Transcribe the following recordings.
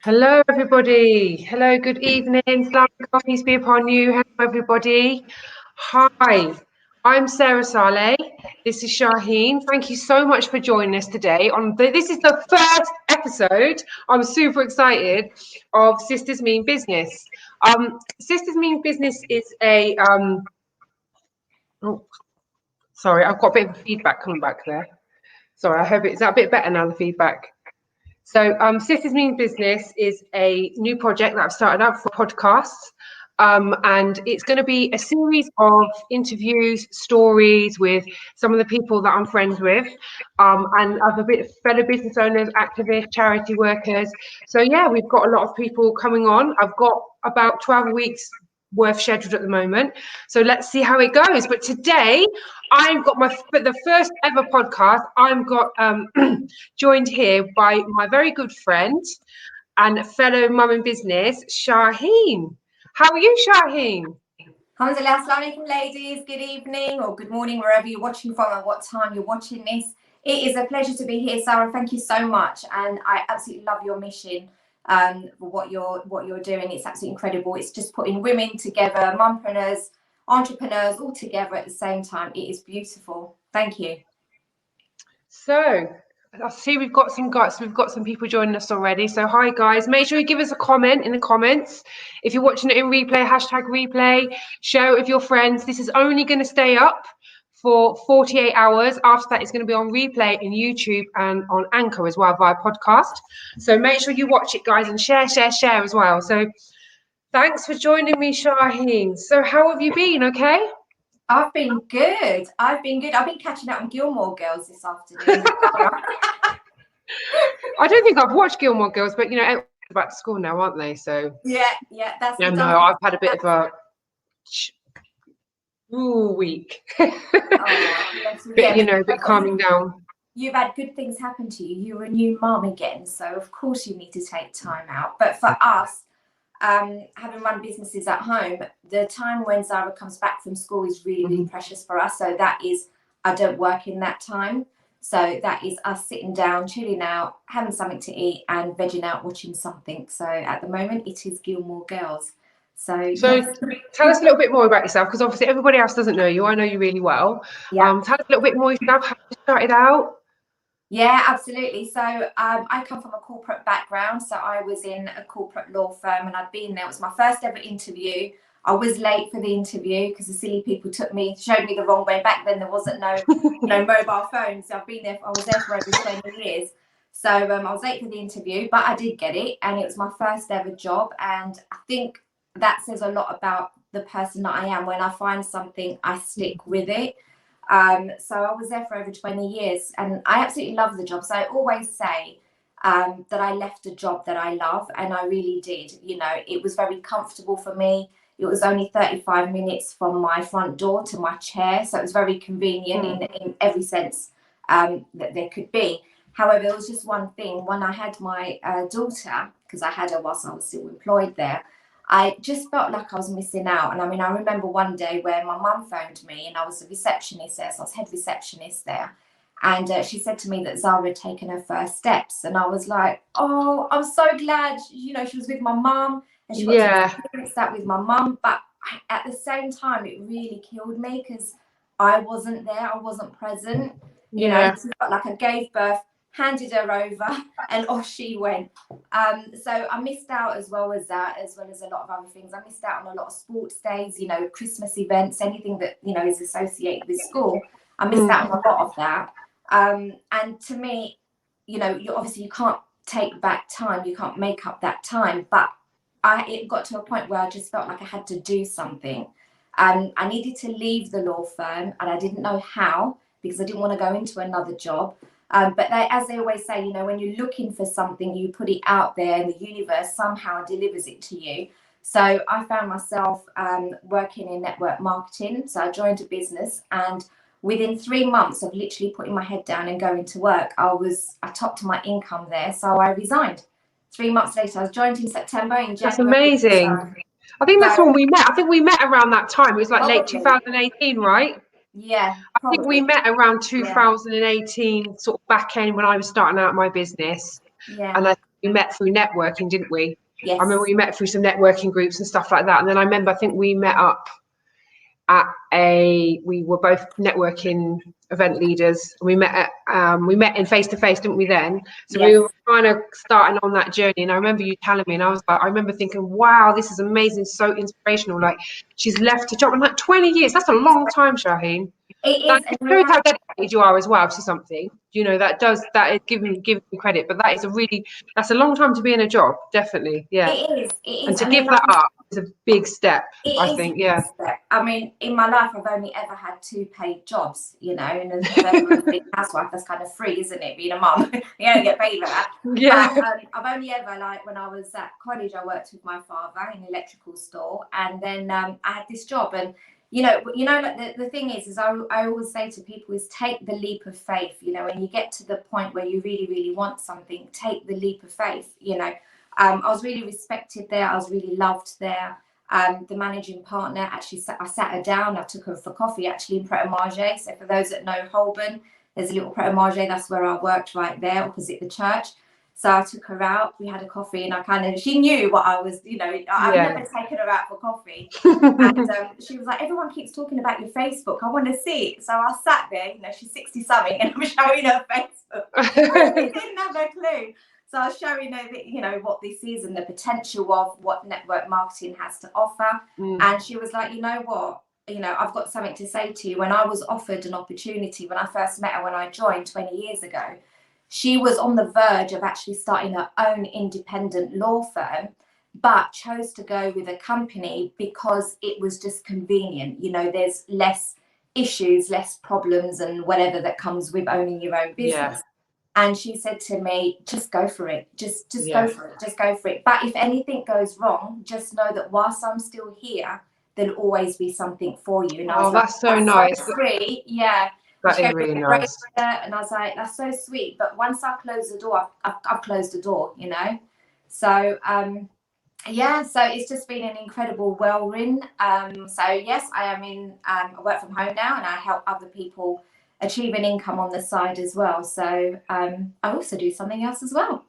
Hello, everybody. Hello, good evening. Salam alaikum, peace be upon you. Hello, everybody. Hi, I'm Sarah Saleh. This is Shaheen. Thank you so much for joining us today. This is the first episode. I'm super excited of Sisters Mean Business. Sisters Mean Business is a oh, sorry, I've got a bit of feedback coming back there. Sorry, I hope it's a bit better now. The feedback. So, Sisters Mean Business is a new project that I've started up for podcasts. And it's going to be a series of interviews, stories with some of the people that I'm friends with, and other fellow business owners, activists, charity workers. So, yeah, we've got a lot of people coming on. I've got about 12 weeks worth scheduled at the moment. So let's see how it goes. But today, I've got the first ever podcast. I've got joined here by my very good friend and fellow mum in business, Shaheen. How are you, Shaheen? Alhamdulillah, assalamu alaikum, ladies. Good evening or good morning, wherever you're watching from and what time you're watching this. It is a pleasure to be here, Sarah. Thank you so much, and I absolutely love your mission. For what you're doing, it's absolutely incredible. It's just putting women together, mumpreneurs, entrepreneurs, all together at the same time. It is beautiful. Thank you. So I see we've got some guys. We've got some people joining us already. So hi guys, make sure you give us a comment in the comments. If you're watching it in replay, #replay, share it with your friends. This is only going to stay up for 48 hours. After that, it's going to be on replay in YouTube and on Anchor as well via podcast. So make sure you watch it, guys, and share as well. So thanks for joining me, Shaheen. So how have you been? Okay. I've been good. I've been catching up on Gilmore Girls this afternoon. I don't think I've watched Gilmore Girls, but you know, back to school now, aren't they? So yeah, that's no, I've had a bit of a week. But you know, a bit calming down. You've had good things happen to you. You're a new mum again, so of course you need to take time out. But for us, having run businesses at home, the time when Zara comes back from school is really precious for us. So that is, I don't work in that time. So that is us sitting down, chilling out, having something to eat and vegging out, watching something. So at the moment, it is Gilmore Girls. So yes. Tell us a little bit more about yourself, because obviously everybody else doesn't know you. I know you really well. Yeah. Tell us a little bit more yourself, how you started out. Yeah, absolutely. So I come from a corporate background. So I was in a corporate law firm and I'd been there. It was my first ever interview. I was late for the interview because the silly people showed me the wrong way. Back then there wasn't no mobile phones. So I was there for over 20 years. So I was late for the interview, but I did get it. And it was my first ever job. And I think that says a lot about the person that I am. When I find something, I stick with it. So I was there for over 20 years and I absolutely love the job. So I always say that I left a job that I love, and I really did. You know, it was very comfortable for me. It was only 35 minutes from my front door to my chair. So it was very convenient in every sense that there could be. However, there was just one thing. When I had my daughter, because I had her whilst I was still employed there, I just felt like I was missing out. And I mean, I remember one day where my mum phoned me and I was a receptionist there. So I was head receptionist there. And she said to me that Zara had taken her first steps. And I was like, oh, I'm so glad, she was with my mum and she got to experience that with my mum. But at the same time, it really killed me because I wasn't there. I wasn't present. You know, it felt like I gave birth, handed her over, and off she went. So I missed out as well as that, as well as a lot of other things. I missed out on a lot of sports days, Christmas events, anything that, is associated with school. I missed out on a lot of that. And to me, you obviously you can't take back time. You can't make up that time. But it got to a point where I just felt like I had to do something. I needed to leave the law firm and I didn't know how, because I didn't want to go into another job. But as they always say, when you're looking for something, you put it out there and the universe somehow delivers it to you. So I found myself working in network marketing. So I joined a business, and within 3 months of literally putting my head down and going to work, I topped my income there. So I resigned. 3 months later, I was joined in September. In January. That's amazing. I think that's when we met. I think we met around that time. It was like late 2018, right? Yeah, I think we met around 2018, sort of back end when I was starting out my business. Yeah. And I think we met through networking, didn't we? Yes. I remember we met through some networking groups and stuff like that. And then I remember, I think we met up at we were both networking event leaders. We met in face to face, didn't we then? So Yes. we were kind of starting on that journey. And I remember you telling me, and I remember thinking, wow, this is amazing, so inspirational. Like, she's left a job in like 20 years. That's a long time, Shaheen. It That is. shows how dedicated you are as well to something. You know, that is giving me credit, but that's a long time to be in a job, definitely. Yeah. It is. And to give that up is a big step, I think. Yeah. I mean, in my life, I've only ever had 2 paid jobs, you know, and as a big housewife, that's kind of free, isn't it? Being a mum, you don't get paid for that. Yeah. But I've only ever, like, when I was at college, I worked with my father in an electrical store, and then I had this job. And you know, like the thing is I always say to people is take the leap of faith. You know, when you get to the point where you really, really want something, take the leap of faith. You know. I was really respected there. I was really loved there. The managing partner, actually, I sat her down. I took her for coffee, actually, in Pret a Manger. So for those that know Holborn, there's a little Pret a Manger. That's where I worked, right there, opposite the church. So I took her out. We had a coffee, and she knew what I was, you know, I've never taken her out for coffee. And she was like, everyone keeps talking about your Facebook. I want to see it. So I sat there, you know, she's 60 something, and I'm showing her Facebook. I didn't have a clue. So I was showing her that, you know, what this is and the potential of what network marketing has to offer. And she was like, you know what, you know, I've got something to say to you. When I was offered an opportunity, when I first met her, when I joined 20 years ago, she was on the verge of actually starting her own independent law firm, but chose to go with a company because it was just convenient. You know, there's less issues, less problems and whatever that comes with owning your own business. Yeah. And she said to me, just go for it. Just go for it. Just go for it. But if anything goes wrong, just know that whilst I'm still here, there'll always be something for you. And I was that's so nice. So sweet. Yeah. That is really nice. And I was like, that's so sweet. But once I close the door, I've closed the door, you know. So so it's just been an incredible whirlwind. So yes, I am I work from home now, and I help other people achieve an income on the side as well. So I also do something else as well.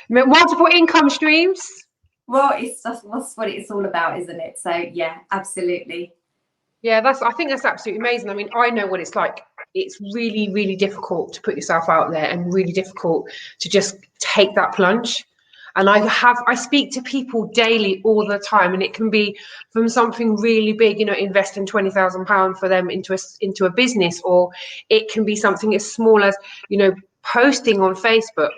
Multiple income streams. Well, that's what it's all about, isn't it? So yeah, absolutely. Yeah, I think that's absolutely amazing. I mean, I know what it's like. It's really, really difficult to put yourself out there, and really difficult to just take that plunge. And I speak to people daily, all the time, and it can be from something really big, you know, investing £20,000 for them into a business, or it can be something as small as, you know, posting on Facebook.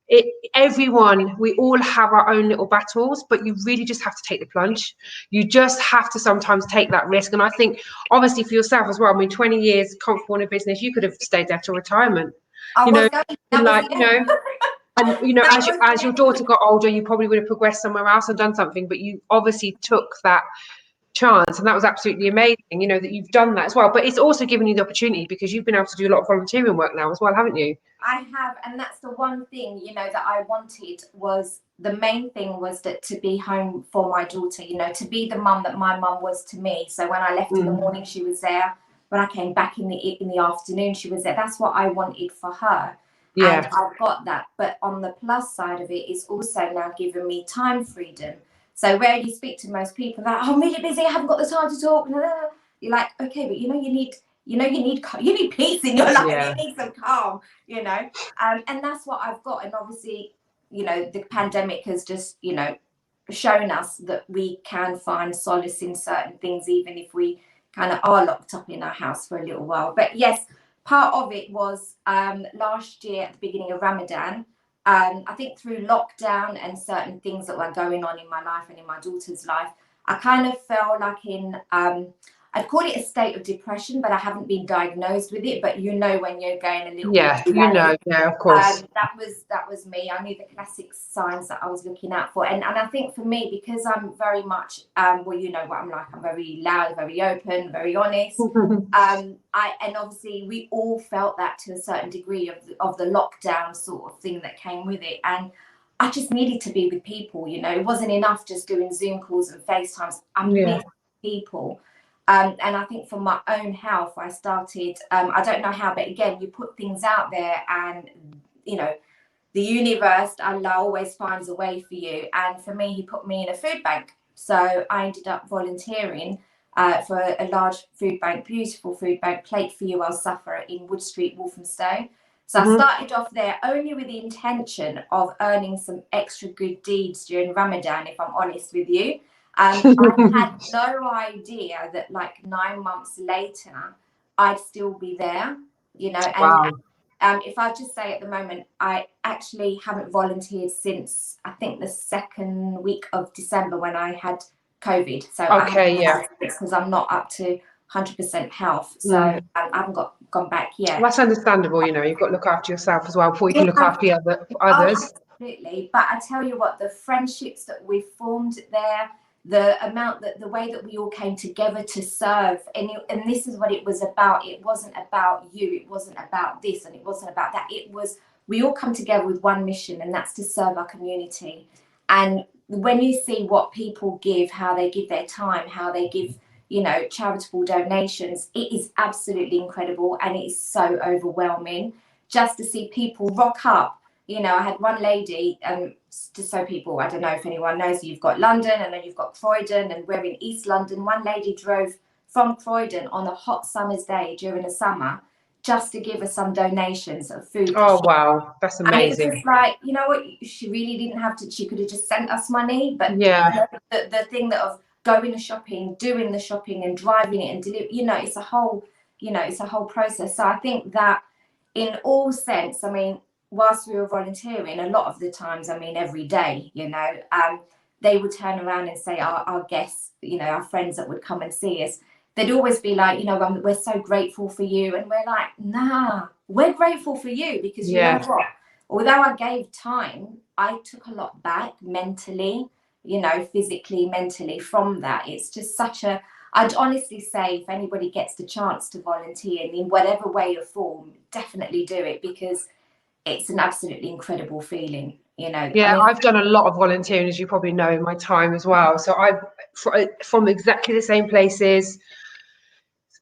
We all have our own little battles, but you really just have to take the plunge. You just have to sometimes take that risk. And I think, obviously, for yourself as well, I mean, 20 years comfortable in a business, you could have stayed there till retirement. And you know, as your daughter got older, you probably would have progressed somewhere else and done something, but you obviously took that chance, and that was absolutely amazing, you know, that you've done that as well. But it's also given you the opportunity, because you've been able to do a lot of volunteering work now as well, haven't you? I have, and that's the one thing, you know, that I wanted. Was the main thing was that to be home for my daughter, you know, to be the mum that my mum was to me. So when I left in the morning, she was there. When I came back in the afternoon, she was there. That's what I wanted for her. Yeah. And I've got that. But on the plus side of it, it's also now given me time freedom. So where you speak to most people, they're like, oh, I'm really busy, I haven't got the time to talk. You're like, okay, but you know, you need peace in your life. Yeah. You need some calm, you know. And that's what I've got. And obviously, you know, the pandemic has just, you know, shown us that we can find solace in certain things, even if we kind of are locked up in our house for a little while. But yes, part of it was last year at the beginning of Ramadan. I think through lockdown and certain things that were going on in my life and in my daughter's life, I kind of felt like in I'd call it a state of depression, but I haven't been diagnosed with it. But you know, when you're going a little bit, of course. That was me. I knew the classic signs that I was looking out for, and I think for me, because I'm very much well, you know what I'm like. I'm very loud, very open, very honest. And obviously we all felt that to a certain degree of the lockdown sort of thing that came with it, and I just needed to be with people. You know, it wasn't enough just doing Zoom calls and FaceTimes. I missed people. And I think for my own health, I started, I don't know how, but again, you put things out there and, you know, the universe, Allah, always finds a way for you. And for me, he put me in a food bank. So I ended up volunteering for a large food bank, beautiful food bank, Plate for You, I'll Suffer, in Wood Street, Walthamstow. So I started off there only with the intention of earning some extra good deeds during Ramadan, if I'm honest with you. I had no idea that like 9 months later, I'd still be there, you know. And if I just say at the moment, I actually haven't volunteered since I think the second week of December when I had COVID. So because I'm not up to 100% health, so I haven't gone back yet. Well, that's understandable. You know, you've got to look after yourself as well before you can look after others. Oh, absolutely. But I tell you what, the friendships that we formed there, the way that we all came together to serve, and this is what it was about. It wasn't about you, it wasn't about this, and it wasn't about that. It was, we all come together with one mission, and that's to serve our community. And when you see what people give, how they give their time, how they give, you know, charitable donations, it is absolutely incredible, and it is so overwhelming just to see people rock up. You know, I had one lady, just so people, I don't know if anyone knows, you've got London and then you've got Croydon, and we're in East London. One lady drove from Croydon on a hot summer's day during the summer just to give us some donations of food. Oh, wow. That's amazing. And it's just like, you know what, she really didn't have to, she could have just sent us money. But the thing that of going to shopping, doing the shopping and driving it and deliver, you know, it's a whole, you know, it's a whole process. So I think that in all sense, I mean, whilst we were volunteering, a lot of the times, I mean, every day, you know, they would turn around and say, our guests, you know, our friends that would come and see us, they'd always be like, you know, we're so grateful for you. And we're like, nah, we're grateful for you because you know what? Although I gave time, I took a lot back mentally, you know, physically, mentally from that. It's just such a, I'd honestly say if anybody gets the chance to volunteer in whatever way or form, definitely do it, because it's an absolutely incredible feeling, you know. Yeah, I mean, I've done a lot of volunteering, as you probably know, in my time as well. So I've from exactly the same places.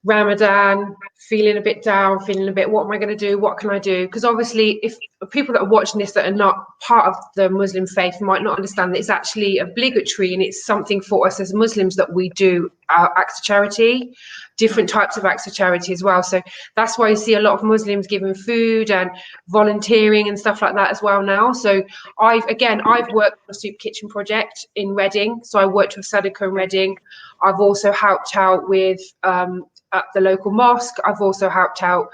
Ramadan, feeling a bit down, feeling a bit, what am I going to do? What can I do? Because obviously, if people that are watching this that are not part of the Muslim faith might not understand that it's actually obligatory and it's something for us as Muslims that we do acts of charity, different types of acts of charity as well. So that's why you see a lot of Muslims giving food and volunteering and stuff like that as well now. So I've worked on a soup kitchen project in Reading. So I worked with Sadaqah in Reading. I've also helped out with at the local mosque. I've also helped out.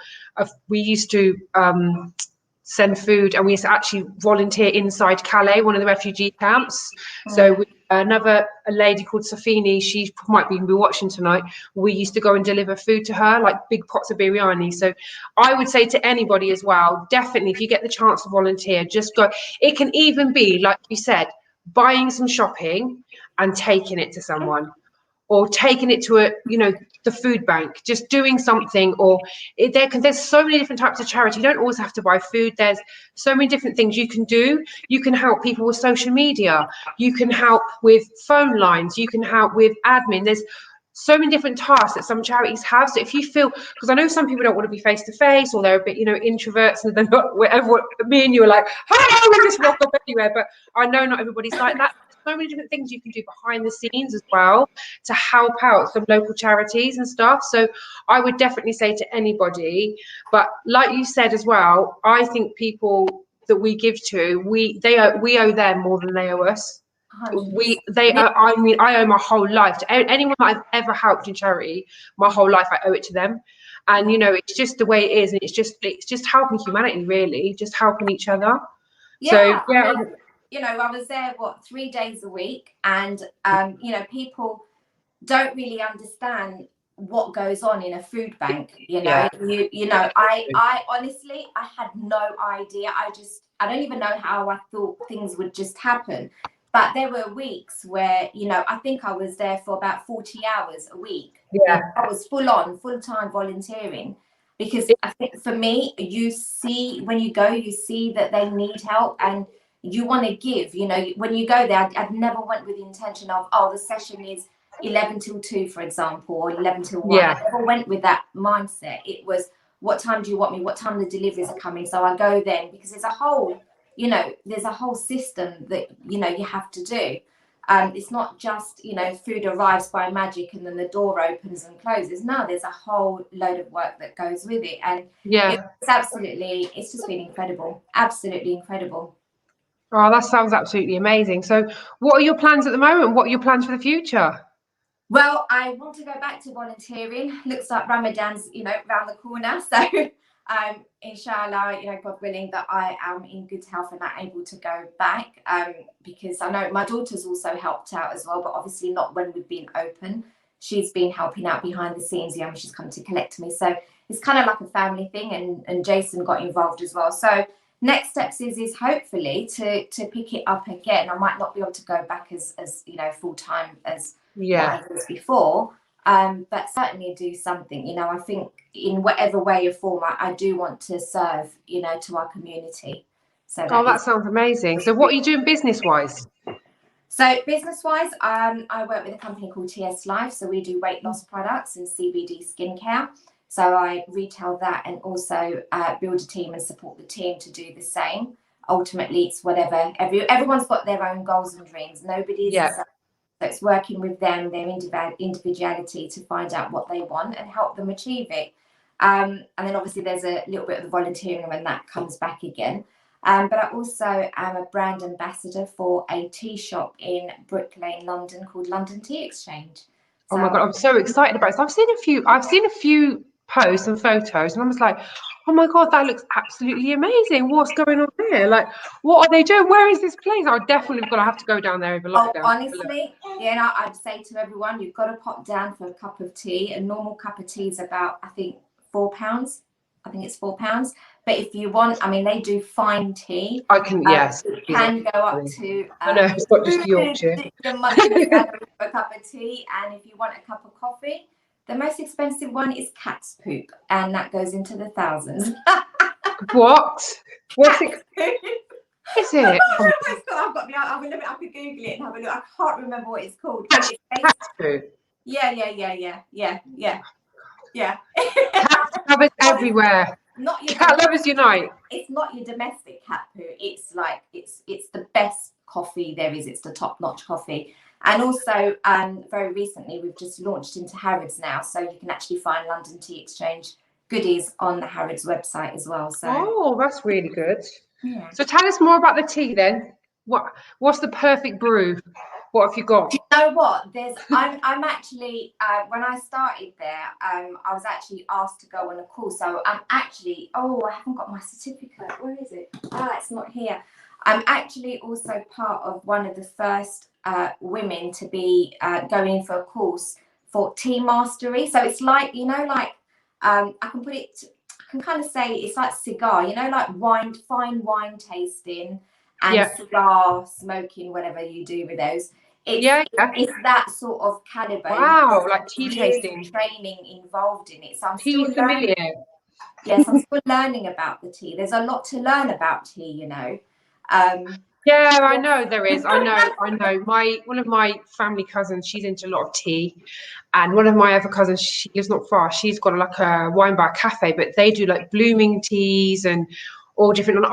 We used to send food, and we used to actually volunteer inside Calais, one of the refugee camps. So a lady called Safini, she might be watching tonight. We used to go and deliver food to her, like big pots of biryani. So I would say to anybody as well, definitely, if you get the chance to volunteer, just go. It can even be, like you said, buying some shopping and taking it to someone, or taking it to the food bank, just doing something. Or there's so many different types of charity. You don't always have to buy food. There's so many different things you can do. You can help people with social media, you can help with phone lines, you can help with admin. There's so many different tasks that some charities have. So if you feel, because I know some people don't want to be face to face, or they're a bit, introverts, and they're not, whatever. Me and you are like, hi, we just walk up anywhere. But I know not everybody's like that. So many different things you can do behind the scenes as well to help out some local charities and stuff. So I would definitely say to anybody, but like you said as well, I think people that we give to, we owe them more than they owe us. I owe my whole life to anyone that I've ever helped in charity. My whole life I owe it to them. And it's just the way it is, and it's just helping humanity, really, just helping each other. I was there 3 days a week, and people don't really understand what goes on in a food bank. I honestly, I had no idea. I don't even know how I thought things would just happen. But there were weeks where, I think I was there for about 40 hours a week. Yeah. I was full-time volunteering, because I think for me, when you go, you see that they need help and you want to give. When you go there, I'd never went with the intention of, the session is 11 till 2, for example, or 11 till 1. Yeah. I never went with that mindset. It was, what time do you want me? What time the deliveries are coming? So I go then, because there's a whole you know, there's a whole system that, you know, you have to do. It's not just, you know, food arrives by magic and then the door opens and closes. No, there's a whole load of work that goes with it. And Yeah. it's just been incredible. Absolutely incredible. Oh, that sounds absolutely amazing. So what are your plans at the moment? What are your plans for the future? Well, I want to go back to volunteering. Looks like Ramadan's, you know, around the corner. So, inshallah, you know, God willing, that I am in good health and are able to go back. Because I know my daughter's also helped out as well, but obviously not when we've been open. She's been helping out behind the scenes, you know, she's come to collect me. So it's kind of like a family thing, and Jason got involved as well. So next steps is hopefully to pick it up again. I might not be able to go back as you know, full time as what I was before, but certainly do something. You know, I think in whatever way or form, I do want to serve, you know, to our community. So that sounds amazing. So what are you doing business wise? So business wise, I work with a company called TS Life. So we do weight loss products and CBD skincare. So I retail that and also build a team and support the team to do the same. Ultimately, it's whatever everyone's got their own goals and dreams. Nobody's so it's working with them, their individuality, to find out what they want and help them achieve it. And then obviously there's a little bit of the volunteering when that comes back again. But I also am a brand ambassador for a tea shop in Brick Lane, London, called London Tea Exchange. So, oh my God, I'm so excited about it. So I've seen a few posts and photos, and I was like, oh my God, that looks absolutely amazing. What's going on there? Like, what are they doing? Where is this place? I'm definitely going to have to go down there over lockdown. Honestly, yeah, I'd say to everyone, you've got to pop down for a cup of tea. A normal cup of tea is about, I think, £4. I think it's £4. But if you want, I mean, they do fine tea. I can, yes. It can go up to I know, it's not just Yorkshire. The monthly salary for a cup of tea. And if you want a cup of coffee, the most expensive one is cat's poop, and that goes into the thousands. What? What's it? Is it? I could Google it and have a look. I can't remember what it's called. Cat's poop. Yeah. Cat lovers everywhere. Not your cat lovers unite. It's not your domestic cat poo. It's like it's the best coffee there is. It's the top-notch coffee. And also, very recently, we've just launched into Harrods now, so you can actually find London Tea Exchange goodies on the Harrods website as well. So, oh, that's really good. Yeah. So tell us more about the tea then. What's the perfect brew? What have you got? Do you know what? I'm actually when I started there, I was actually asked to go on a course. So I'm actually I haven't got my certificate. Where is it? It's not here. I'm actually also part of one of the first women to be going for a course for tea mastery. So it's like, you know, like I can kind of say it's like cigar, you know, like fine wine tasting and cigar smoking, whatever you do with those. It's that sort of caliber. Wow, like tea tasting. Training involved in it. So I'm tea still familiar. Yes, I'm still learning about the tea. There's a lot to learn about tea, you know. I know there is. I know. One of my family cousins, she's into a lot of tea, and one of my other cousins, she lives not far. She's got like a wine bar cafe, but they do like blooming teas and all different. And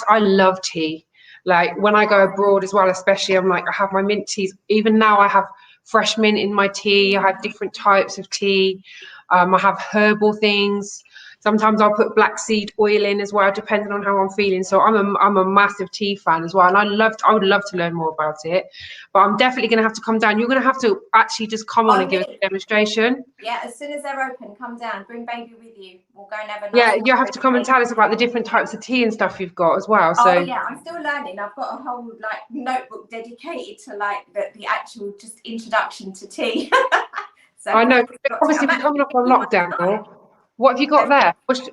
I love tea. Like when I go abroad as well, especially, I have my mint teas. Even now, I have fresh mint in my tea. I have different types of tea. I have herbal things. Sometimes I'll put black seed oil in as well, depending on how I'm feeling. So I'm a massive tea fan as well, and I would love to learn more about it. But I'm definitely going to have to come down. You're going to have to actually just come on and give us a demonstration. Yeah, as soon as they're open, come down. Bring baby with you. We'll go and have a nice. Yeah, you have to come and tell us about the different types of tea and stuff you've got as well. So I'm still learning. I've got a whole notebook dedicated to the actual just introduction to tea. So I know. Obviously, we're coming up on lockdown. What have you got there? So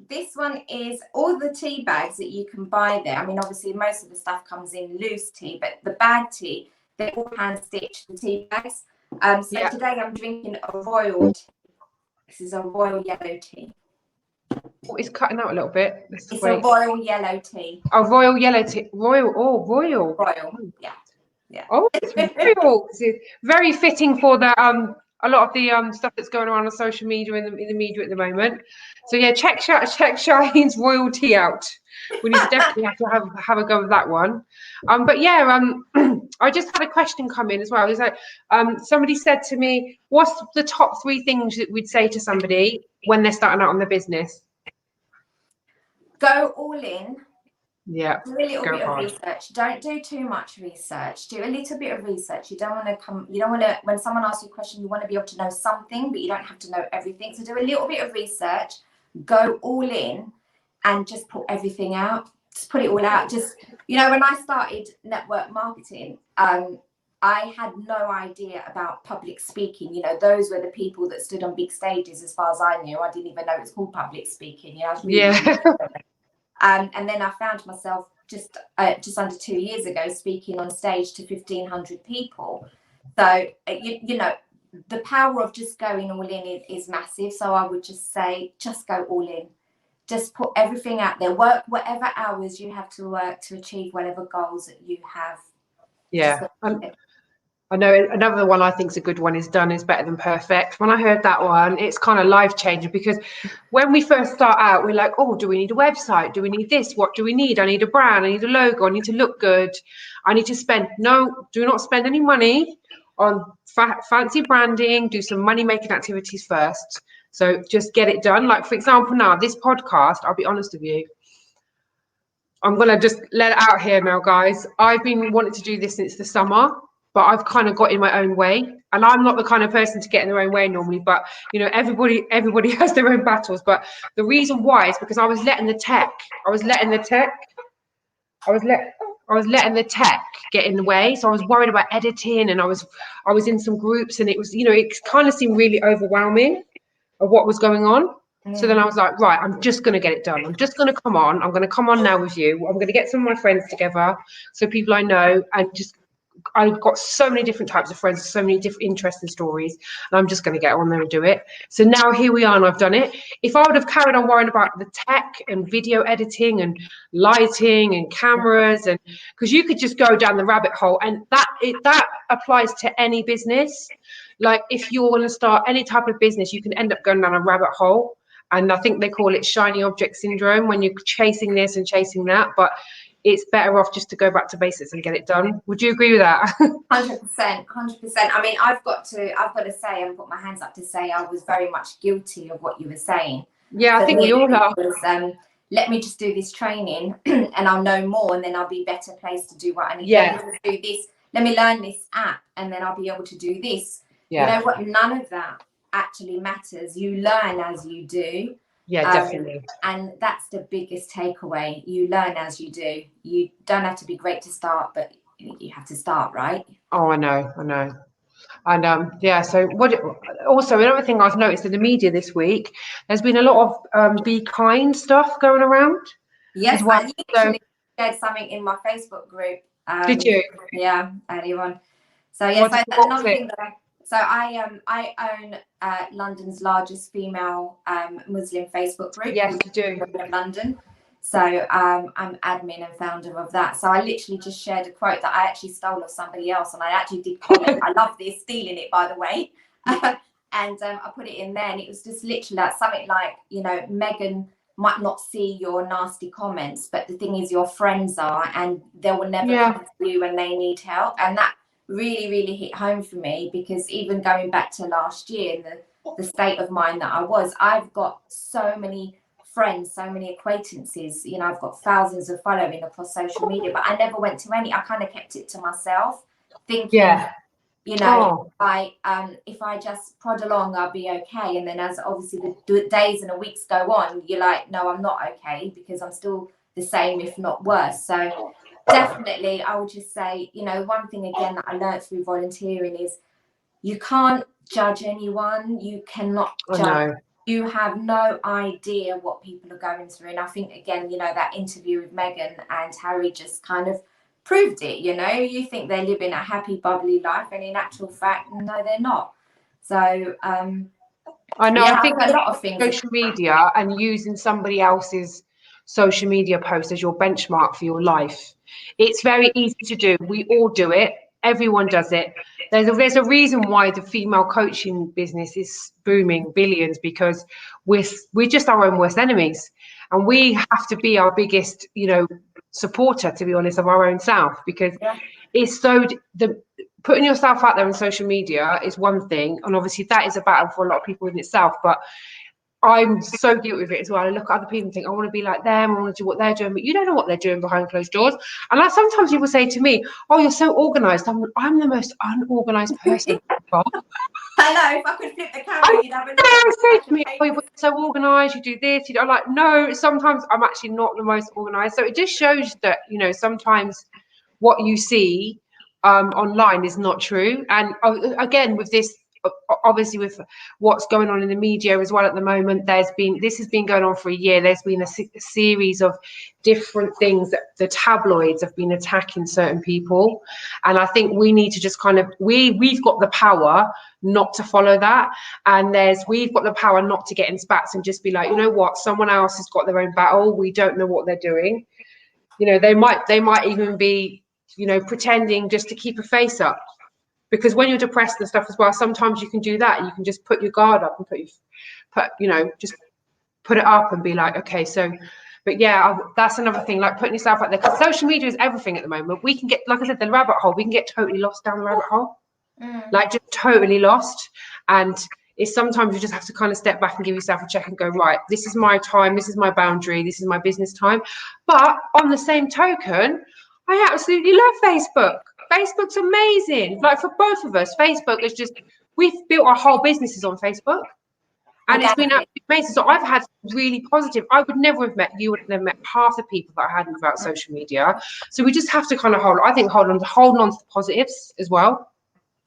this one is all the tea bags that you can buy there. I mean, obviously, most of the stuff comes in loose tea, but the bag tea, they all hand stitch the tea bags. Today I'm drinking a royal tea. This is a royal yellow tea. Oh, it's cutting out a little bit. It's a royal yellow tea. Oh, royal yellow tea. Royal. Royal. Yeah. Oh, it's royal. It's very fitting for the a lot of the stuff that's going around on social media in the media at the moment. So yeah, check Shaheen's royal tea out. We need to definitely have to have a go with that one. But yeah, I just had a question come in as well. It's like somebody said to me, what's the top 3 things that we'd say to somebody when they're starting out on their business? Go all in. Yeah. Do a little bit of hard. research. Don't do too much research. Do a little bit of research. You don't want to when someone asks you a question, you want to be able to know something, but you don't have to know everything. So do a little bit of research, go all in, and just put everything out. Just put it all out. Just, when I started network marketing, I had no idea about public speaking. Those were the people that stood on big stages as far as I knew. I didn't even know it was called public speaking. I was really and then I found myself just under 2 years ago speaking on stage to 1,500 people. So, the power of just going all in is massive. So I would just say, just go all in. Just put everything out there. Work whatever hours you have to work to achieve whatever goals that you have. Yeah. I know another one I think is a good one is done is better than perfect. When I heard that one, it's kind of life changing, because when we first start out, we're like, oh, do we need a website? Do we need this? What do we need? I need a brand. I need a logo. I need to look good. I need to spend. No, do not spend any money on fancy branding. Do some money making activities first. So just get it done. Like, for example, now this podcast, I'll be honest with you. I'm going to just let it out here now, guys. I've been wanting to do this since the summer, but I've kind of got in my own way. And I'm not the kind of person to get in their own way normally, but everybody has their own battles. But the reason why is because I was letting the tech get in the way. So I was worried about editing, and I was in some groups, and it was, it kind of seemed really overwhelming of what was going on. So then I was like, right, I'm just going to get it done. I'm just going to come on. I'm going to come on now with you. I'm going to get some of my friends together, so people I know, and I've got so many different types of friends, so many different interests and stories, and I'm just going to get on there and do it. So now here we are, and I've done it. If I would have carried on worrying about the tech and video editing and lighting and cameras, and because you could just go down the rabbit hole, and that applies to any business. Like, if you want to start any type of business, you can end up going down a rabbit hole. And I think they call it shiny object syndrome, when you're chasing this and chasing that. But it's better off just to go back to basics and get it done. Would you agree with that? 100%. I mean, I've got to say, and put my hands up to say, I was very much guilty of what you were saying. Yeah, I think we all are. Let me just do this training and I'll know more, and then I'll be better placed to do what I need. Yeah. Let me do this. Let me learn this app, and then I'll be able to do this. Yeah. You know what? None of that actually matters. You learn as you do. Yeah, definitely. And that's the biggest takeaway. You learn as you do. You don't have to be great to start, but you have to start, right? Oh, I know. And yeah, so also another thing I've noticed in the media this week, there's been a lot of be kind stuff going around. Yes, well. I literally shared something in my Facebook group. Did you? Yeah, earlier on. So yeah, so another thing that I own London's largest female Muslim Facebook group. Yes, you do. London. So I'm admin and founder of that. So I literally just shared a quote that I actually stole of somebody else, and I actually did comment. I love this, stealing it, by the way. And I put it in there, and it was just literally like something like, Megan might not see your nasty comments, but the thing is, your friends are, and they will never come to you when they need help. And that really, really hit home for me, because even going back to last year, the state of mind that I was, I've got so many friends, so many acquaintances, I've got thousands of following across social media, but I never went to any. I kind of kept it to myself, thinking, if I just prod along, I'll be okay. And then as obviously the days and the weeks go on, you're like, no, I'm not okay, because I'm still the same, if not worse. So definitely, I would just say, one thing again that I learned through volunteering is you can't judge anyone. You cannot judge. You have no idea what people are going through. And I think, again, that interview with Megan and Harry just kind of proved it. You think they're living a happy, bubbly life, and in actual fact, no, they're not. So I know. I think a lot of things. Social media and using somebody else's social media post as your benchmark for your life, it's very easy to do. We all do it. Everyone does it. There's a reason why the female coaching business is booming billions, because we're just our own worst enemies, and we have to be our biggest, supporter, to be honest, of our own self, because it's the putting yourself out there on social media is one thing, and obviously that is a battle for a lot of people in itself, but I'm so guilty of it as well. I look at other people and think, I want to be like them, I want to do what they're doing, but you don't know what they're doing behind closed doors. And like sometimes people say to me, oh, you're so organized. I'm the most unorganized person. I know, if I could flip the camera, you'd have a look say at to me, oh, you're so organized, you do this, I'm like, no, sometimes I'm actually not the most organized. So it just shows that, sometimes what you see online is not true. And again, with this, obviously with what's going on in the media as well at the moment, this has been going on for a year. There's been a series of different things that the tabloids have been attacking certain people, and I think we need to just kind of we've got the power not to follow that, and we've got the power not to get in spats and just be like, you know what, someone else has got their own battle, we don't know what they're doing. They might even be pretending just to keep a face up. Because when you're depressed and stuff as well, sometimes you can do that. You can just put your guard up and just put it up and be like, okay, so, but yeah, that's another thing, like putting yourself out there. Because social media is everything at the moment. We can get, like I said, the rabbit hole. We can get totally lost down the rabbit hole, like just totally lost. And it's sometimes you just have to kind of step back and give yourself a check and go, right, this is my time, this is my boundary, this is my business time. But on the same token, I absolutely love Facebook. Facebook's amazing. Like for both of us, Facebook is just, we've built our whole businesses on Facebook, and it's been absolutely amazing. So I've had really positive, I would never have met you, would have never met half the people that I hadn't without social media. So we just have to kind of hold on to the positives as well.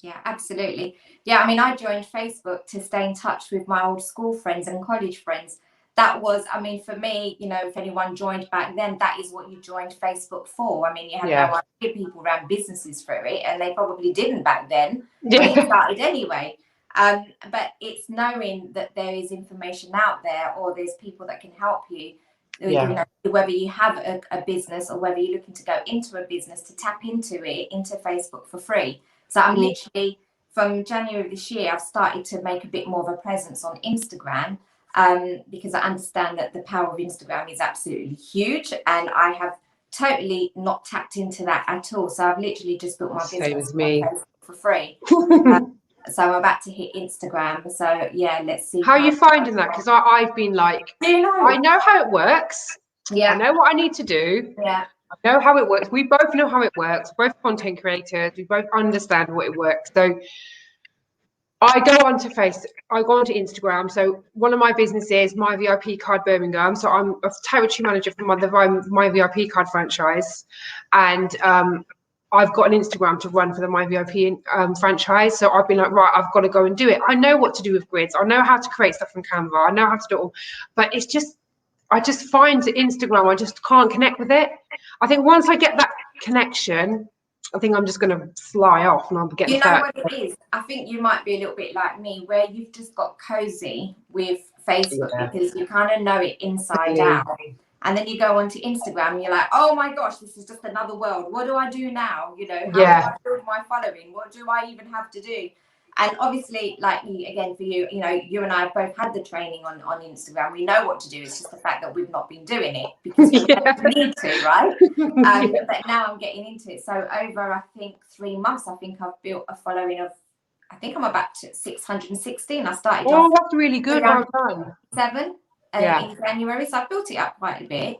Yeah, absolutely. Yeah, I mean, I joined Facebook to stay in touch with my old school friends and college friends. That was, I mean, for me, if anyone joined back then, that is what you joined Facebook for. I mean, you had no idea people ran businesses through it, and they probably didn't back then when it started anyway. But it's knowing that there is information out there, or there's people that can help you. Whether you have a business or whether you're looking to go into a business, to tap into Facebook for free. So I'm literally, from January of this year, I've started to make a bit more of a presence on Instagram, because I understand that the power of Instagram is absolutely huge, and I have totally not tapped into that at all. So I've literally just built my business on Facebook for free. So I'm about to hit Instagram. So yeah, let's see. How are you finding that? Because I've been like, I know how it works. Yeah. I know what I need to do. Yeah. I know how it works. We both know how it works. We're both content creators. We both understand what it works. So I go onto Instagram. So one of my businesses, My VIP Card Birmingham. So I'm a territory manager for my VIP Card franchise, and I've got an Instagram to run for the My VIP franchise. So I've been like, right, I've got to go and do it. I know what to do with grids. I know how to create stuff from Canva. I know how to do it all, but it's just, I just find Instagram, I just can't connect with it. I think once I get that connection, I think I'm just going to fly off and I'll get. You know what it is? I think you might be a little bit like me, where you've just got cozy with Facebook because you kind of know it inside out. And then you go onto Instagram and you're like, oh my gosh, this is just another world. What do I do now? How do I build my following? What do I even have to do? And obviously, like again, for you, you and I have both had the training on Instagram. We know what to do. It's just the fact that we've not been doing it because we need to, right? But now I'm getting into it. So over, I think, 3 months, I think I've built a following of, I think I'm about to 616. I started off. Oh, that's really good. Well done. 7 in January. So I built it up quite a bit.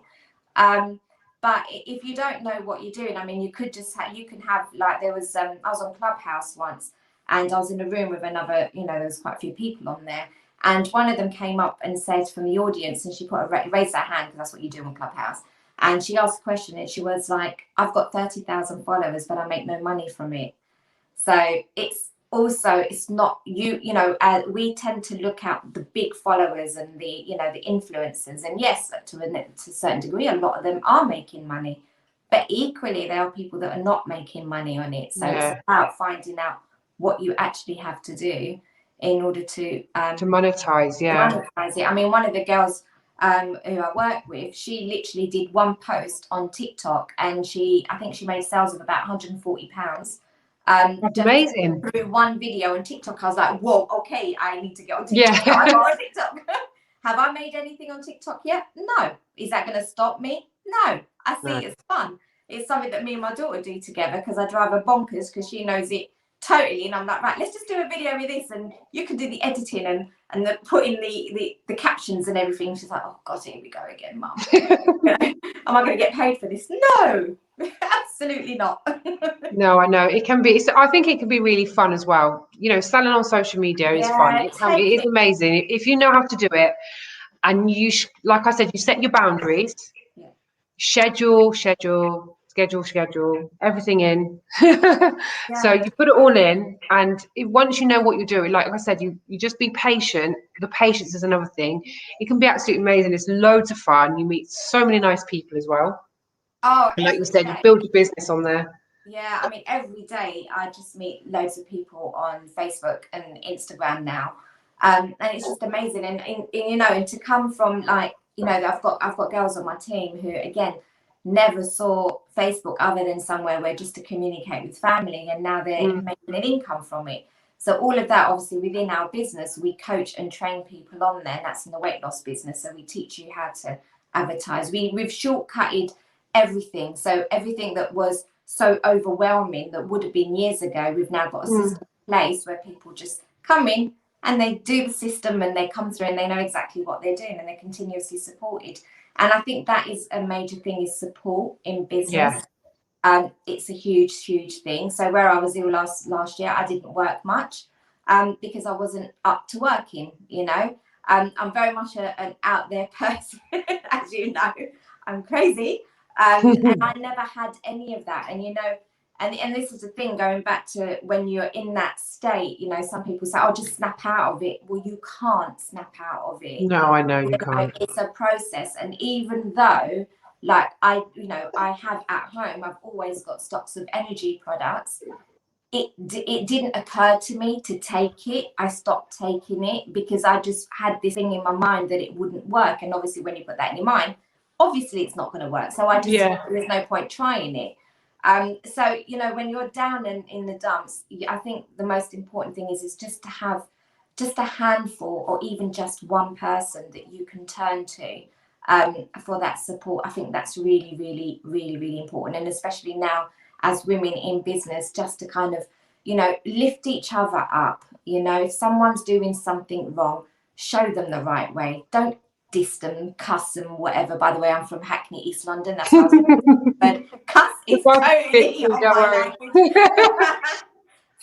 But if you don't know what you're doing, I mean, you could just you can have, like, there was I was on Clubhouse once. And I was in a room with another, there was quite a few people on there. And one of them came up and said from the audience, and she raised her hand, because that's what you do on Clubhouse. And she asked a question, and she was like, I've got 30,000 followers, but I make no money from it. So it's also, it's not, we tend to look at the big followers and the, the influencers. And yes, to a certain degree, a lot of them are making money. But equally, there are people that are not making money on it. So it's about finding out what you actually have to do in order to monetize. Monetize it. I mean, one of the girls who I work with, she literally did one post on TikTok, and I think she made sales of about £140. That's amazing. Through one video on TikTok. I was like, whoa, okay, I need to get on TikTok. I got on TikTok. Have I made anything on TikTok yet? No. Is that going to stop me? No. I see it as fun. It's something that me and my daughter do together because I drive her bonkers because she knows it totally. And I'm like, right, let's just do a video with this and you can do the editing and the put in the captions and everything. She's like, oh God, here we go again, Mum. Am I going to get paid for this? No, absolutely not. No, I know it can be. I think it can be really fun as well. You know, selling on social media is fun. It is amazing if you know how to do it. And like I said, you set your boundaries, schedule, everything in. So you put it all in, and once you know what you're doing, like I said, you just be patient. The patience is another thing. It can be absolutely amazing. It's loads of fun. You meet so many nice people as well. Oh, and like you said, you build your business on there. Yeah, I mean, every day I just meet loads of people on Facebook and Instagram now. And it's just amazing. And you know, and to come from, like, you know, I've got girls on my team who, again, never saw Facebook other than somewhere where just to communicate with family, and now they're making an income from it. So all of that, obviously, within our business, we coach and train people on there. And that's in the weight loss business. So we teach you how to advertise. We've shortcutted everything. So everything that was so overwhelming that would have been years ago, we've now got a system in place where people just come in and they do the system and they come through and they know exactly what they're doing and they're continuously supported. And I think that is a major thing, is support in business. It's a huge thing. So where I was ill last year, I didn't work much because I wasn't up to working, you know. I'm very much an out there person, as you know. I'm crazy. And I never had any of that. And, you know, and this is the thing, going back to when you're in that state, you know, some people say, oh, just snap out of it. Well, you can't snap out of it. No, I know you can't. It's a process. And even though, like, I have at home, I've always got stocks of energy products. It didn't occur to me to take it. I stopped taking it because I just had this thing in my mind that it wouldn't work. And obviously when you put that in your mind, obviously it's not going to work. So I just there's no point trying it. So, you know, when you're down in the dumps, I think the most important thing is just to have just a handful or even just one person that you can turn to for that support. I think that's really important. And especially now as women in business, just to kind of, you know, lift each other up. You know, if someone's doing something wrong, show them the right way. Don't diss them, cuss them, whatever. By the way, I'm from Hackney, East London. That's what I was going to say. But cuss is totally on my language.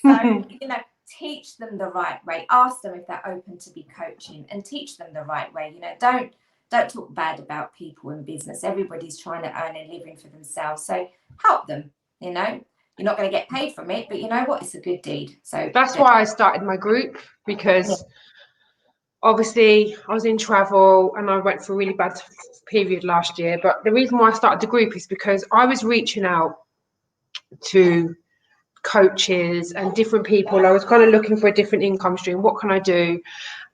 So, you know, teach them the right way. Ask them if they're open to be coaching and teach them the right way. You know, don't talk bad about people in business. Everybody's trying to earn a living for themselves. So help them, you know. You're not going to get paid from it, but you know what? It's a good deed. So that's why I started my group, because obviously I was in travel and I went through a really bad period last year. But the reason why I started the group is because I was reaching out to coaches and different people. I was kind of looking for a different income stream. What can I do?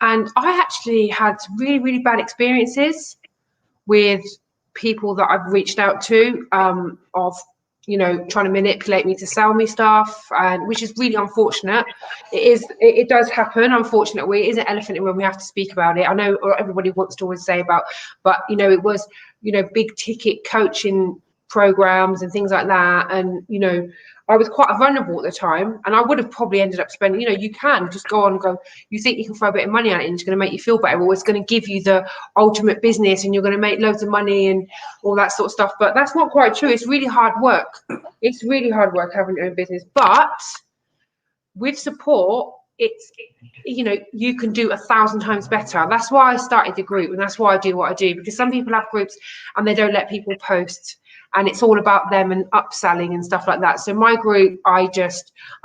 And I actually had really bad experiences with people that I've reached out to of, you know, trying to manipulate me to sell me stuff, and which is really unfortunate. It does happen, unfortunately. It is an elephant in the room. We have to speak about it. I know everybody wants to always say about, but you know, it was, you know, big ticket coaching programs and things like that. And, you know, I was quite vulnerable at the time, and I would have probably ended up spending, you know, you can just go on and go, you think you can throw a bit of money at it and it's going to make you feel better, or it's going to give you the ultimate business and you're going to make loads of money and all that sort of stuff. But that's not quite true. It's really hard work. It's really hard work having your own business. But with support, it's, you know, you can do 1,000 times better. That's why I started the group, and that's why I do what I do, because some people have groups and they don't let people post, and it's all about them and upselling and stuff like that. So my group, I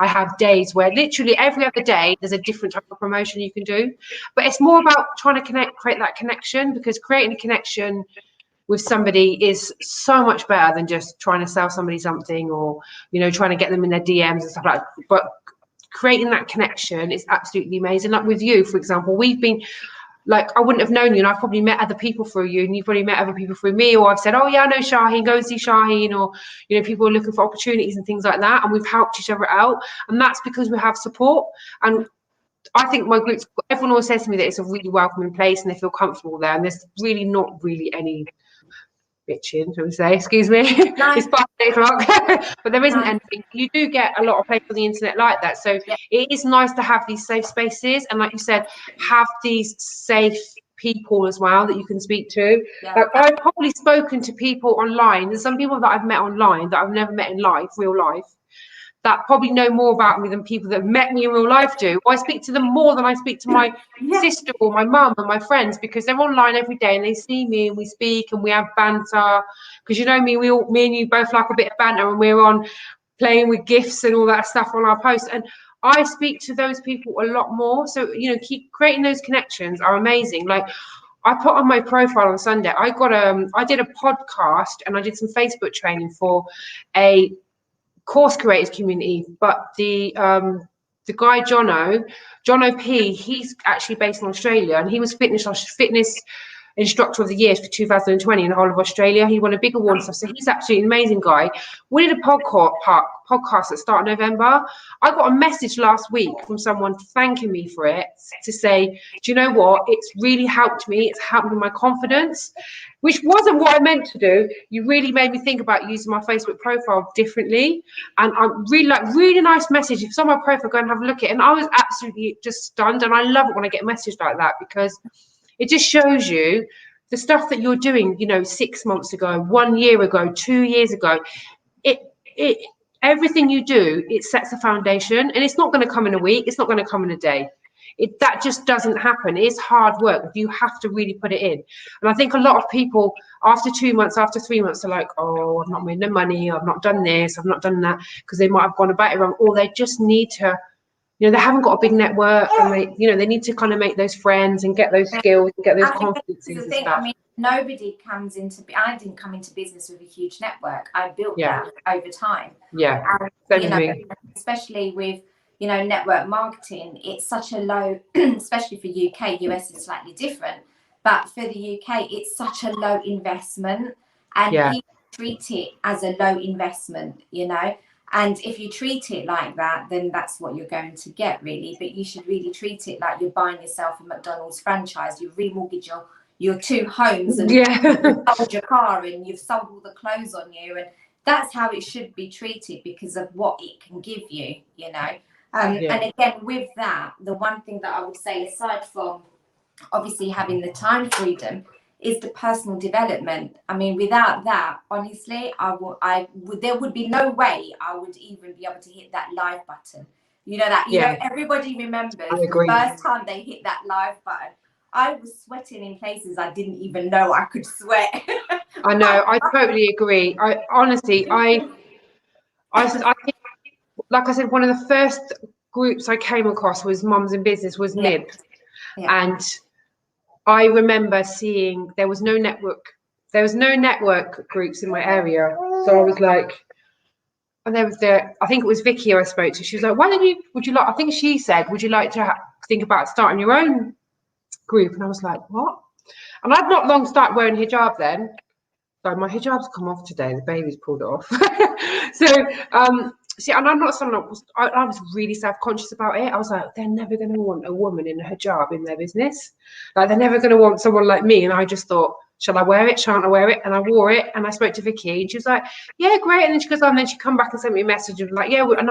have days where literally every other day there's a different type of promotion you can do. But it's more about trying to create that connection, because creating a connection with somebody is so much better than just trying to sell somebody something, or, you know, trying to get them in their DMs and stuff like that. But creating that connection is absolutely amazing. Like with you, for example, we've been, like, I wouldn't have known you, and I've probably met other people through you, and you've probably met other people through me, or I've said, oh yeah, I know Shaheen, go and see Shaheen, or, you know, people are looking for opportunities and things like that, and we've helped each other out. And that's because we have support. And I think my groups, everyone always says to me that it's a really welcoming place and they feel comfortable there, and there's really not really any bitching, shall we say, excuse me. It's past 8 o'clock, but there isn't anything. You do get a lot of places on the internet like that, so it is nice to have these safe spaces, and like you said, have these safe people as well that you can speak to. Like, I've probably spoken to people online. There's some people that I've met online that I've never met in life, real life, that probably know more about me than people that have met me in real life do. I speak to them more than I speak to my sister or my mum and my friends, because they're online every day and they see me and we speak and we have banter. Because you know me, me and you both like a bit of banter, and we're on playing with gifts and all that stuff on our posts. And I speak to those people a lot more. So, you know, keep creating those connections are amazing. Like, I put on my profile on Sunday, I did a podcast and I did some Facebook training for a course creators community, but the guy Jono P, he's actually based in Australia, and he was fitness instructor of the year for 2020 in the whole of Australia. He won a big award and stuff, so he's absolutely an amazing guy. We did a podcast at start of November. I got a message last week from someone thanking me for it, to say, do you know what, it's really helped me, it's helped with my confidence, which wasn't what I meant to do. You really made me think about using my Facebook profile differently, and I really nice message. If it's on my profile, go and have a look at it. And I was absolutely just stunned, and I love it when I get a message like that, because it just shows you the stuff that you're doing, you know, 6 months ago, 1 year ago, 2 years ago. Everything you do, it sets a foundation, and it's not going to come in a week. It's not going to come in a day. That just doesn't happen. It's hard work. You have to really put it in. And I think a lot of people, after 2 months, after 3 months, are like, oh, I've not made no money. I've not done this. I've not done that, because they might have gone about it wrong, or they just need to, you know, they haven't got a big network, and they need to kind of make those friends and get those skills and get those confidences and stuff. I mean, nobody comes into. I didn't come into business with a huge network. I built that over time. Yeah, and, you know, especially with, you know, network marketing, it's such a low, especially for UK. US is slightly different, but for the UK, it's such a low investment, and people treat it as a low investment, you know. And if you treat it like that, then that's what you're going to get, really. But you should really treat it like you're buying yourself a McDonald's franchise. You remortgage your 2 homes, and you've sold your car, and you've sold all the clothes on you. And that's how it should be treated, because of what it can give you, you know. And again, with that, the one thing that I would say, aside from obviously having the time freedom, is the personal development. I mean, without that, honestly, there would be no way I would even be able to hit that live button. You know that, you know, everybody remembers the first time they hit that live button. I was sweating in places I didn't even know I could sweat. I know, I totally agree. I honestly, I think, like I said, one of the first groups I came across was Mums in Business, was MIB. And I remember seeing there was no network groups in my area. So I was like, and there was I think it was Vicky I spoke to. She was like, I think she said, would you like to think about starting your own group? And I was like, what? And I'd not long started wearing hijab then. So my hijab's come off today. The baby's pulled it off. See, and I'm not someone I was really self-conscious about it. I was like, they're never going to want a woman in a hijab in their business. Like, they're never going to want someone like me. And I just thought, shall I wear it? Shan't I wear it? And I wore it. And I spoke to Vicky, and she was like, yeah, great. And then she goes, and then she come back and sent me a message of like, yeah. And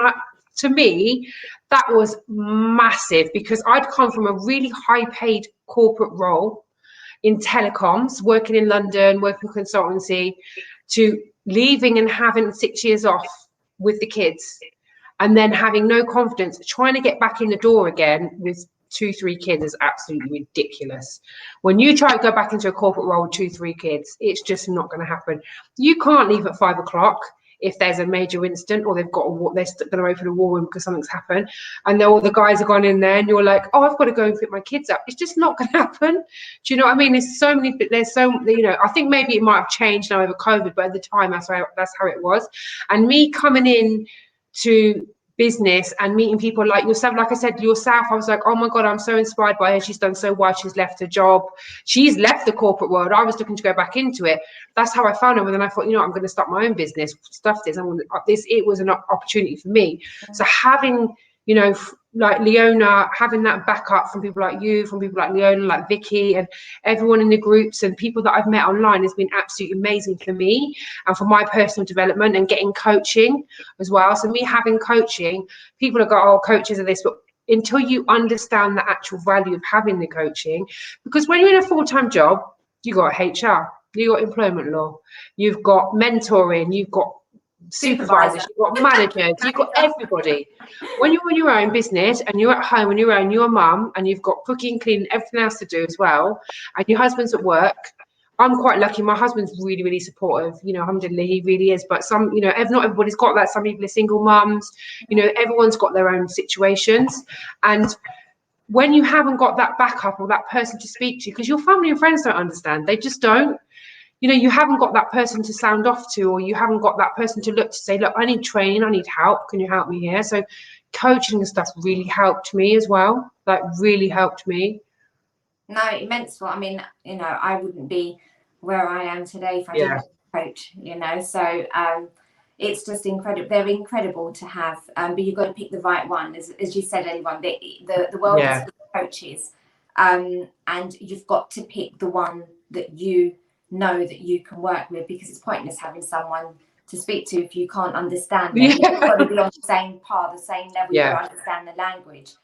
to me, that was massive, because I'd come from a really high-paid corporate role in telecoms, working in London, working consultancy, to leaving and having 6 years off with the kids, and then having no confidence, trying to get back in the door again with 2-3 kids is absolutely ridiculous. When you try to go back into a corporate role with 2-3 kids, it's just not going to happen. You can't leave at 5 o'clock if there's a major incident, or they're going to open a war room because something's happened, and all the guys are gone in there, and you're like, oh, I've got to go and pick my kids up. It's just not going to happen. Do you know what I mean? I think maybe it might have changed now over COVID, but at the time that's how it was. And me coming in to business and meeting people like yourself, like I said, yourself, I was like, oh my God, I'm so inspired by her. She's done so well. She's left her job. She's left the corporate world. I was looking to go back into it. That's how I found her. And then I thought, I'm going to start my own business, it was an opportunity for me. So having, like Leona, having that backup from people like you, from people like Leona, like Vicky, and everyone in the groups and people that I've met online has been absolutely amazing for me and for my personal development and getting coaching as well. So me having coaching, people have got, oh, coaches are this, but until you understand the actual value of having the coaching, because when you're in a full-time job, you got HR, you got employment law, you've got mentoring, you've got supervisors, you've got managers, you've got everybody. When you're on your own business and you're at home on your own, you're a mum and you've got cooking, cleaning, everything else to do as well, and your husband's at work. I'm quite lucky. My husband's really, really supportive. You know, alhamdulillah, he really is. But some, you know, not everybody's got that. Some people are single mums. You know, everyone's got their own situations. And when you haven't got that backup or that person to speak to, because your family and friends don't understand, they just don't. You know, you haven't got that person to sound off to, or you haven't got that person to look to say, look, I need training, I need help. Can you help me here? So coaching and stuff really helped me as well. Like really helped me. No, immense. I mean, you know, I wouldn't be where I am today if I didn't have a coach, you know. So it's just incredible. They're incredible to have, but you've got to pick the right one. As you said, anyone, the world is full of coaches, and you've got to pick the one that you know that you can work with, because it's pointless having someone to speak to if you can't understand them. You've got to be on the same par, the same level, you understand the language.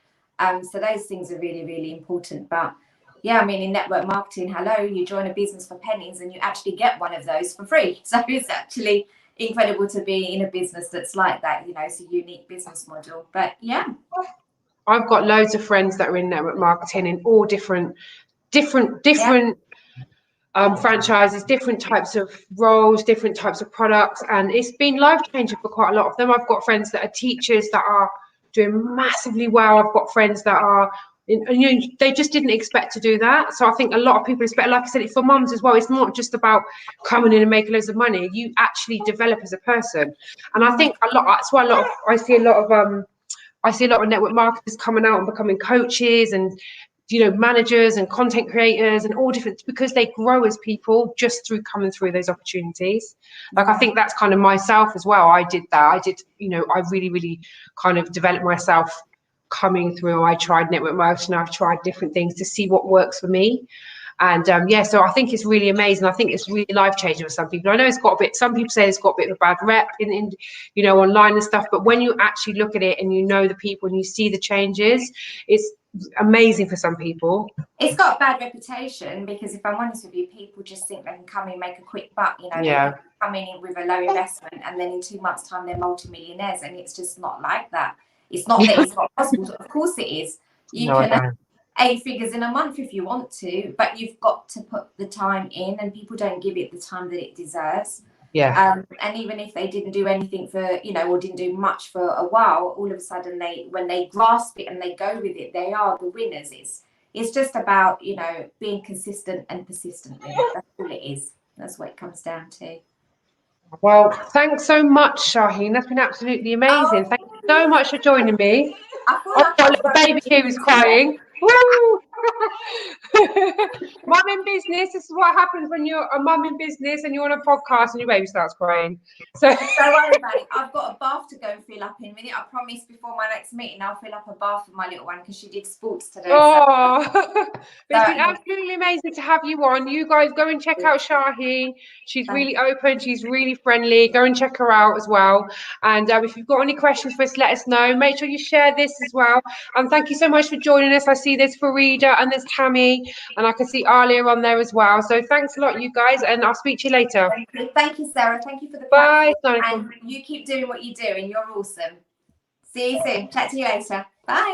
So those things are really, really important. But yeah, I mean, in network marketing, hello, you join a business for pennies and you actually get one of those for free. So it's actually incredible to be in a business that's like that. You know, it's a unique business model. But yeah, I've got loads of friends that are in network marketing in all different franchises, different types of roles, different types of products, and it's been life-changing for quite a lot of them. I've got friends that are teachers that are doing massively well. I've got friends that are, you know, they just didn't expect to do that. So I think a lot of people expect, like I said, it's for mums as well. It's not just about coming in and making loads of money. You actually develop as a person, and I think a lot. That's why I see a lot of network marketers coming out and becoming coaches and, you know, managers and content creators and all different, because they grow as people just through coming through those opportunities. Like I think that's kind of myself as well. I did that. You know, I really, really kind of developed myself coming through. I tried network marketing. I've tried different things to see what works for me. And so I think it's really amazing. I think it's really life-changing for some people. I know it's got a bit, some people say it's got a bit of a bad rep in you know, online and stuff, but when you actually look at it and you know the people and you see the changes, it's amazing for some people. It's got a bad reputation because, if I'm honest with you, people just think they can come in and make a quick buck. You know, they can come in with a low investment and then in 2 months' time they're multimillionaires, and it's just not like that. It's not that it's not possible. Of course it is. You can 8 figures in a month if you want to, but you've got to put the time in, and people don't give it the time that it deserves. And even if they didn't do anything for, you know, or didn't do much for a while, all of a sudden when they grasp it and they go with it, they are the winners. It's just about, you know, being consistent and persistent with it. That's all it is. That's what it comes down to. Well, thanks so much, Shaheen. That's been absolutely amazing. Thank you so much for joining me. I got a little baby here who's crying. Woo! Mum in business. This is what happens when you're a mum in business and you're on a podcast and your baby starts crying. So don't worry about it. I've got a bath to go and fill up in a minute. I promise before my next meeting I'll fill up a bath for my little one because she did sports today. Oh, it's been absolutely amazing to have you on. You guys go and check out Shaheen. She's really open. She's really friendly. Go and check her out as well. And if you've got any questions for us, let us know. Make sure you share this as well. And thank you so much for joining us. I see there's Farida and there's Tammy, and I can see Alia on there as well. So thanks a lot, you guys, and I'll speak to you later. Thank you, Sarah. Thank you for the bye. And you keep doing what you do, and you're awesome. See you soon. Chat to you later. Bye.